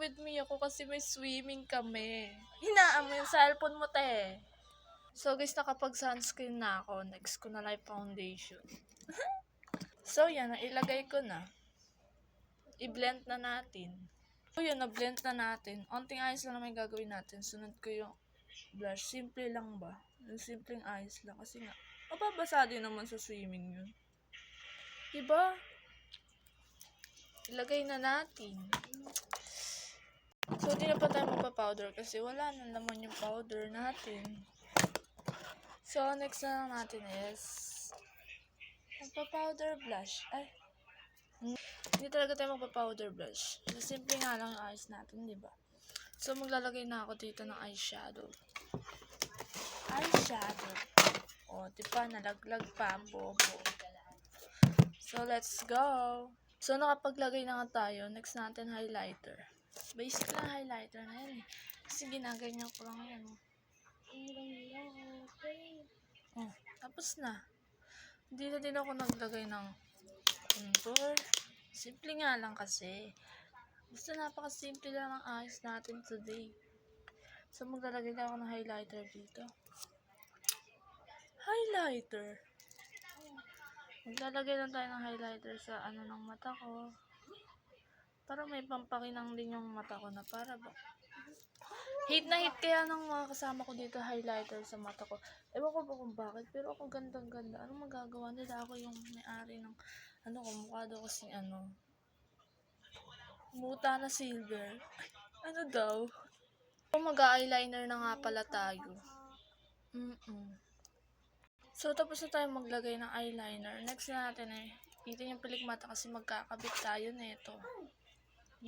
with me ako kasi may swimming kami. Hinaan mo yung cellphone mo, te. So guys, nakapag-sunscreen na ako. Next ko na lang yung foundation. So yan, ilagay ko na. I-blend na natin. So yun, na-blend na natin. Onting ayos lang naman yung gagawin natin. Sunod ko yung blush. Simple lang ba? Yung simpleng ayos lang. Kasi nga, mababasa din naman sa swimming yun. Diba? Ilagay na natin. So, di na pa tayo magpa-powder kasi wala na naman yung powder natin. So, next na lang natin is magpa-powder blush. Ay, hindi talaga tayo magpa-powder blush. Simple nga lang yung eyes natin, di ba? So, maglalagay na ako dito ng eyeshadow. Eyeshadow. O, di ba? Nalaglag pa ang bobo. So, let's go. So, nakapaglagay na nga tayo. Next natin, highlighter. Basic lang highlighter na yan eh. Kasi ginaganyan ko lang yan. Oh, tapos na. Hindi na din ako naglagay ng contour. Simple nga lang kasi. Basta napaka-simple lang ang ayos natin today. So, maglalagay na ako ng highlighter dito. Highlighter. Maglalagay lang tayo ng highlighter sa ano ng mata ko. Para may pampakinang din yung mata ko na para ba. Hate na hate kaya ng mga kasama ko dito highlighter sa mata ko. Ewan ko ba kung bakit, pero ako gandang-ganda. Anong magagawa nila? Ako yung may-ari ng ano ko, mukha daw kasing ano. Muta na silver. Ano daw? Mag-eyeliner na nga pala tayo. So, tapos na tayo maglagay ng eyeliner. Next na natin eh, itin yung pilikmata kasi magkakabit tayo nito.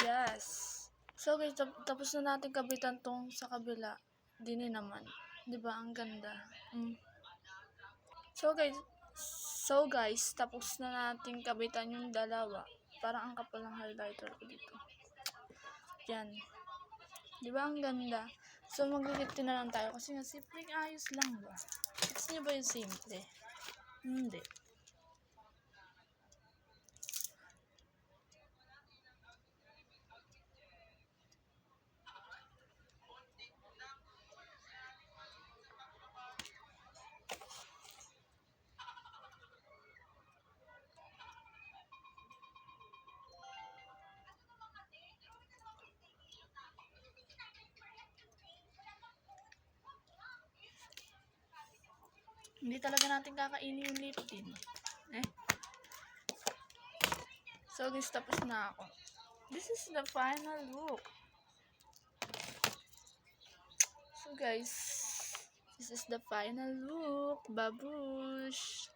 Yes. So guys, tapos na natin kabitan tong sa kabila. Dini naman. 'Di ba ang ganda? So guys, tapos na natin kabitan yung dalawa. Parang ang kapal ng highlighter ko dito. Yan. 'Di ba ang ganda? So magigit na lang tayo kasi nga simpleng ayos lang ba. Gusto niyo ba yung simple? Hindi. Hindi talaga natin kakainin yung lip tint. So guys, tapos na ako. This is the final look. So guys, this is the final look. Babush!